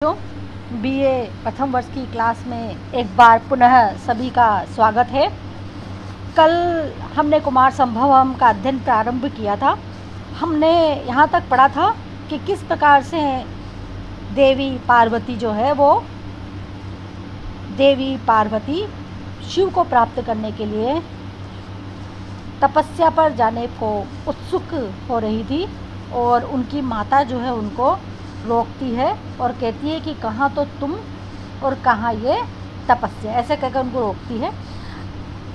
BA प्रथम वर्ष की क्लास में एक बार पुनः सभी का स्वागत है। कल हमने कुमार संभवम का अध्ययन प्रारंभ किया था। हमने यहाँ तक पढ़ा था कि किस प्रकार से देवी पार्वती जो है वो देवी पार्वती शिव को प्राप्त करने के लिए तपस्या पर जाने को उत्सुक हो रही थी और उनकी माता जो है उनको रोकती है और कहती है कि कहाँ तो तुम और कहाँ ये तपस्या, ऐसे कहकर उनको रोकती है।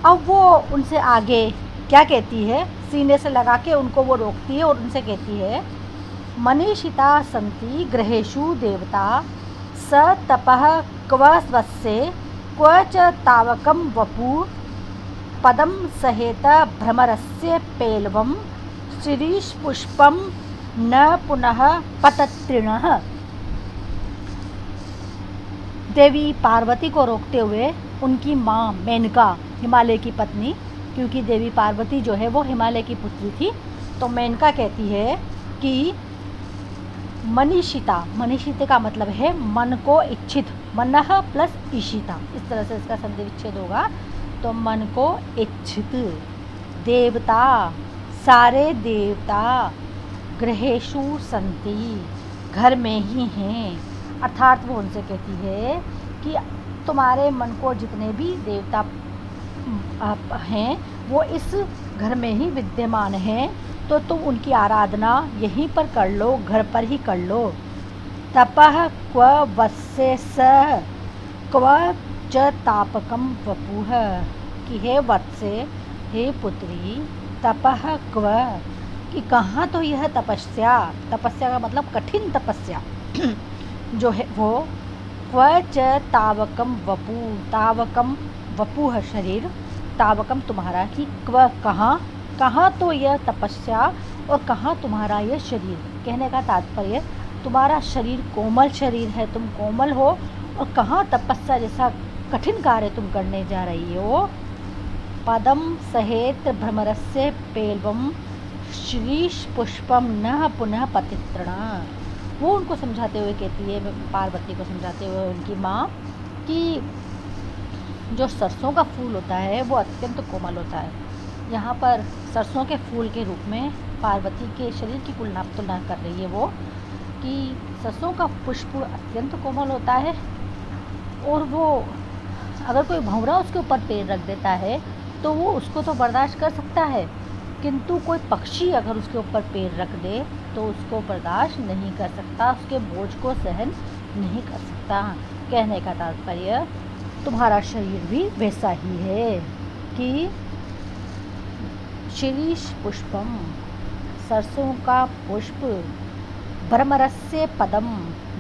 अब वो उनसे आगे क्या कहती है, सीने से लगा के उनको वो रोकती है और उनसे कहती है, मनीषिता संति ग्रहेषु देवता स तपः क्व स्वस्य क्व च तावकं वपु पदम सहेत भ्रमरस्य पेलवम शिरीष पुष्पम न पुनः पतत्रिणः। देवी पार्वती को रोकते हुए उनकी माँ मेनका, हिमालय की पत्नी, क्योंकि देवी पार्वती जो है वो हिमालय की पुत्री थी, तो मेनका कहती है कि मनीषिता, मनीषित का मतलब है मन को इच्छित, मनः प्लस ईशिता, इस तरह से इसका संधि विच्छेद होगा। तो मन को इच्छित देवता, सारे देवता ग्रहेषु संति, घर में ही हैं। अर्थात वो उनसे कहती है कि तुम्हारे मन को जितने भी देवता हैं वो इस घर में ही विद्यमान हैं, तो तुम उनकी आराधना यहीं पर कर लो, घर पर ही कर लो। तपः क्व वत्से सह क्व च तापकम वपुः, कि हे वत्से, हे पुत्री, तपः क्व, कि कहाँ तो यह तपस्या, तपस्या का मतलब कठिन तपस्या जो है वो, क्व च तावकम वपु, तावकम वपुः शरीर, तावकम तुम्हारा, ही क्व कहाँ, कहाँ तो यह तपस्या और कहाँ तुम्हारा यह शरीर। कहने का तात्पर्य तुम्हारा शरीर कोमल शरीर है, तुम कोमल हो, और कहाँ तपस्या जैसा कठिन कार्य तुम करने जा रही हो। पदम सहेत भ्रमरस्य पेलवम श्रीष पुष्पम न पुनः पतित्रणा। वो उनको समझाते हुए कहती है, पार्वती को समझाते हुए उनकी माँ, कि जो सरसों का फूल होता है वो अत्यंत कोमल होता है। यहाँ पर सरसों के फूल के रूप में पार्वती के शरीर की तुलना कर रही है वो, कि सरसों का पुष्प अत्यंत कोमल होता है और वो अगर कोई भंवरा उसके ऊपर पैर रख देता है तो वो उसको तो बर्दाश्त कर सकता है, किंतु कोई पक्षी अगर उसके ऊपर पैर रख दे तो उसको बर्दाश्त नहीं कर सकता, उसके बोझ को सहन नहीं कर सकता। कहने का तात्पर्य तुम्हारा शरीर भी वैसा ही है कि शिरीष पुष्पम, सरसों का पुष्प, भ्रमरस्य पदम,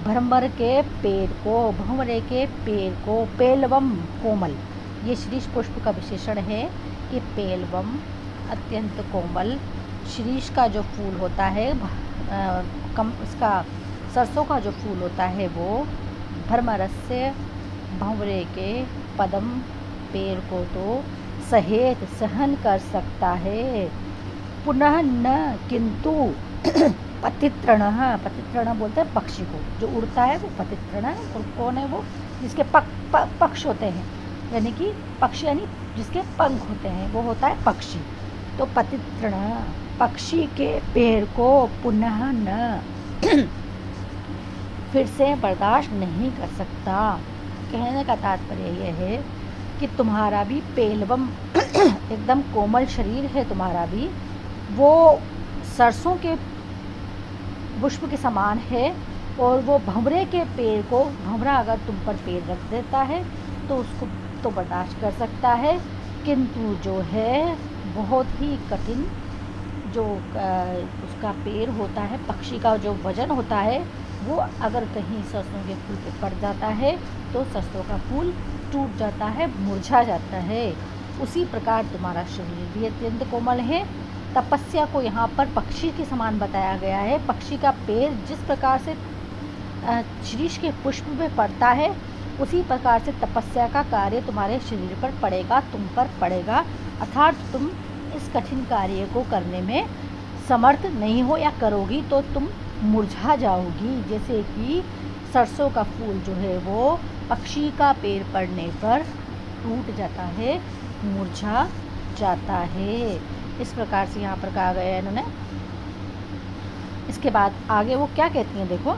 भ्रमर के पेड़ को, भंवरे के पेड़ को, पेलवम कोमल, ये शिरीष पुष्प का विशेषण है कि पेलवम अत्यंत कोमल, शिरीष का जो फूल होता है इसका सरसों का जो फूल होता है वो, भ्रमरस्य भंवरे के, पदम पेड़ को तो सहेत सहन कर सकता है, पुनः न किंतु पतित्रणः, पतित्रण बोलते हैं पक्षी को, जो उड़ता है वो पतित्रण है। और कौन है वो, जिसके पक्ष होते हैं, यानी कि पक्षी यानी जिसके पंख होते हैं वो होता है पक्षी। तो पतित्रण, पक्षी के पैर को पुनः न फिर से बर्दाश्त नहीं कर सकता। कहने का तात्पर्य यह है कि तुम्हारा भी पेलवम एकदम कोमल शरीर है तुम्हारा भी, वो सरसों के पुष्प के समान है, और वो भंवरे के पेड़ को, भंवरा अगर तुम पर पेड़ रख देता है तो उसको तो बर्दाश्त कर सकता है, किंतु जो है बहुत ही कठिन जो उसका पेड़ होता है, पक्षी का जो वजन होता है, वो अगर कहीं सरसों के फूल पे पड़ जाता है तो सरसों का फूल टूट जाता है, मुरझा जाता है। उसी प्रकार तुम्हारा शरीर भी अत्यंत कोमल है। तपस्या को यहाँ पर पक्षी के समान बताया गया है। पक्षी का पैर जिस प्रकार से शिरीष के पुष्प में पड़ता है, उसी प्रकार से तपस्या का कार्य तुम्हारे शरीर पर पड़ेगा, तुम पर पड़ेगा, अर्थात तुम इस कठिन कार्य को करने में समर्थ नहीं हो, या करोगी तो तुम मुरझा जाओगी। जैसे कि सरसों का फूल जो है वो पक्षी का पैर पड़ने पर टूट जाता है, मुरझा जाता है। इस प्रकार से यहाँ पर कहा गया है इन्होंने। इसके बाद आगे वो क्या कहती हैं देखो,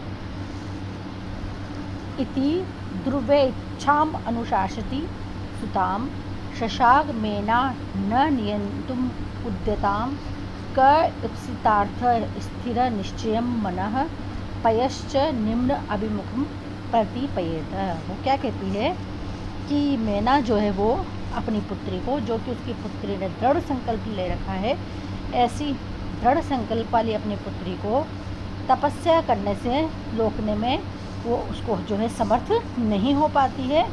इति ध्रुवे इच्छाम अनुशासति सुताम शशाक मेना न नियंतुम उद्यताम क इप्सितार्थ स्थिर निश्चयम मनः पयश्च निम्न अभिमुखम प्रतिपयेत। वो क्या कहती है कि मैना जो है वो अपनी पुत्री को, जो कि उसकी पुत्री ने दृढ़ संकल्प ले रखा है, ऐसी दृढ़ संकल्प वाली अपनी पुत्री को तपस्या करने से रोकने में वो उसको जो है समर्थ नहीं हो पाती है।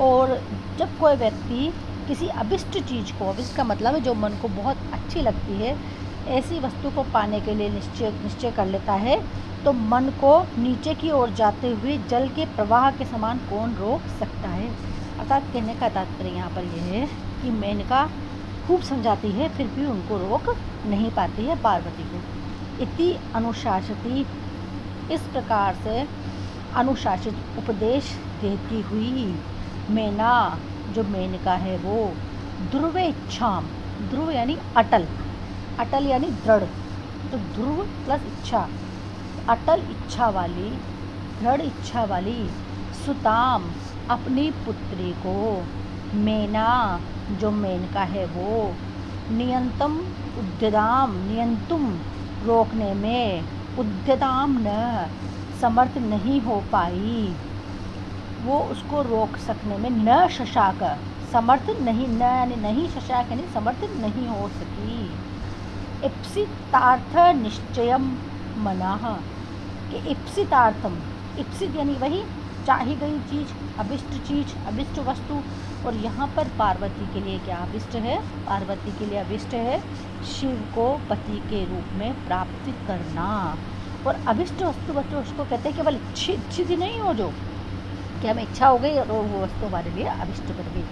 और जब कोई व्यक्ति किसी अभिष्ट चीज़ को, अभिष्ट का मतलब है जो मन को बहुत अच्छी लगती है, ऐसी वस्तु को पाने के लिए निश्चय कर लेता है, तो मन को नीचे की ओर जाते हुए जल के प्रवाह के समान कौन रोक सकता है। अर्थात कहने का तात्पर्य यहाँ पर यह है कि मेनका खूब समझाती है, फिर भी उनको रोक नहीं पाती है पार्वती को। इति अनुशासती, इस प्रकार से अनुशासित उपदेश देती हुई मेना, जो मेनका है वो ध्रुव इच्छाम, ध्रुव यानी अटल, अटल यानी दृढ़, तो ध्रुव प्लस इच्छा, अटल इच्छा वाली, दृढ़ इच्छा वाली सुताम, अपनी पुत्री को, मेना जो मेनका है वो नियंतम उद्यताम, नियंतुम रोकने में, उद्यताम न समर्थ नहीं हो पाई, वो उसको रोक सकने में, न शशाक समर्थ नहीं, न यानी नहीं, शशाक यानी समर्थ नहीं हो सकी। इप्सितार्थ निश्चयम मनः, कि इप्सितार्थम, इप्सित यानी वही चाही गई चीज़, अभिष्ट वस्तु। और यहाँ पर पार्वती के लिए क्या अभिष्ट है? पार्वती के लिए अभिष्ट है शिव को पति के रूप में प्राप्त करना। और अभिष्ट वस्तु बच्चों उसको कहते हैं केवल इच्छित ही नहीं हो, जो कि हमें इच्छा हो गई और वो वस्तु हमारे लिए अभिष्ट बन गई।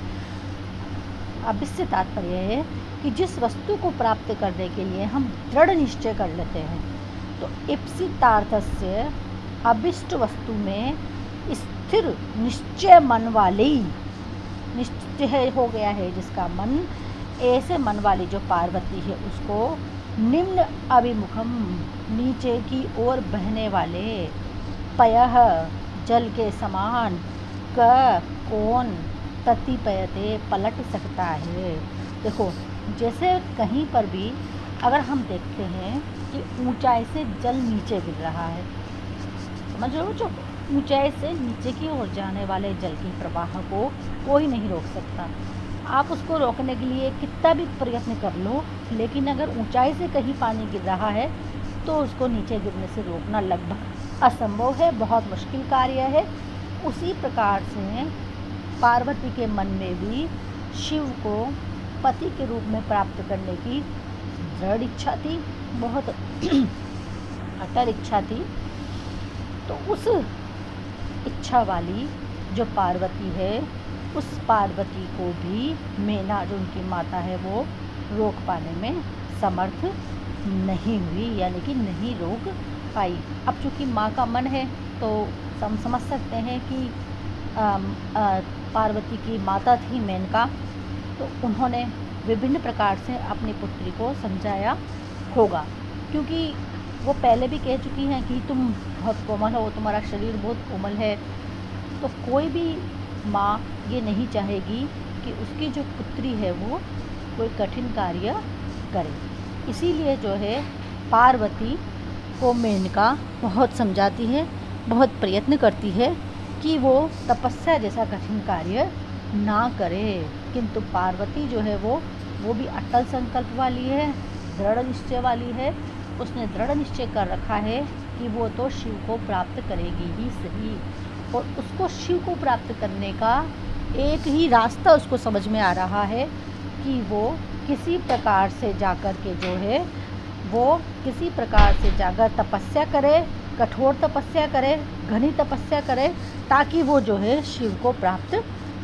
अभिष्ट से तात्पर्य है कि जिस वस्तु को प्राप्त करने के लिए हम दृढ़ निश्चय कर लेते हैं, तो इप्सितार्थस्य अभिष्ट वस्तु में स्थिर निश्चय मन वाली, निश्चय हो गया है जिसका मन, ऐसे मन वाली जो पार्वती है उसको निम्न अभिमुखम, नीचे की ओर बहने वाले, पयः जल के समान, क कौन ततिपयते पलट सकता है। देखो जैसे कहीं पर भी अगर हम देखते हैं कि ऊंचाई से जल नीचे गिर रहा है, समझ रहे हो, जो ऊंचाई से नीचे की ओर जाने वाले जल के प्रवाह को कोई नहीं रोक सकता। आप उसको रोकने के लिए कितना भी प्रयत्न कर लो, लेकिन अगर ऊंचाई से कहीं पानी गिर रहा है तो उसको नीचे गिरने से रोकना लगभग असंभव है, बहुत मुश्किल कार्य है। उसी प्रकार से पार्वती के मन में भी शिव को पति के रूप में प्राप्त करने की दृढ़ इच्छा थी, बहुत अटल इच्छा थी। तो उस इच्छा वाली जो पार्वती है, उस पार्वती को भी मेना जो उनकी माता है वो रोक पाने में समर्थ नहीं हुई, यानी कि नहीं रोक पाई। अब चूँकि माँ का मन है तो हम समझ सकते हैं कि पार्वती की माता थी मेनका, तो उन्होंने विभिन्न प्रकार से अपनी पुत्री को समझाया होगा, क्योंकि वो पहले भी कह चुकी हैं कि तुम बहुत कोमल हो, तुम्हारा शरीर बहुत कोमल है। तो कोई भी माँ ये नहीं चाहेगी कि उसकी जो पुत्री है वो कोई कठिन कार्य करे। इसीलिए जो है पार्वती को मेनका बहुत समझाती है, बहुत प्रयत्न करती है कि वो तपस्या जैसा कठिन कार्य ना करे। किंतु पार्वती जो है वो भी अटल संकल्प वाली है, दृढ़ निश्चय वाली है। उसने दृढ़ निश्चय कर रखा है कि वो तो शिव को प्राप्त करेगी ही सही, और उसको शिव को प्राप्त करने का एक ही रास्ता उसको समझ में आ रहा है कि वो किसी प्रकार से जाकर के जो है वो किसी प्रकार से जाकर तपस्या करे, कठोर तपस्या करे, घनी तपस्या करे, ताकि वो जो है शिव को प्राप्त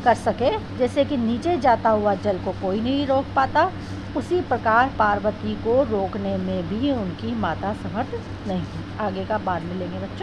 कर सके। जैसे कि नीचे जाता हुआ जल को कोई नहीं रोक पाता, उसी प्रकार पार्वती को रोकने में भी उनकी माता समर्थ नहीं। आगे का बाद में लेंगे बच्चों।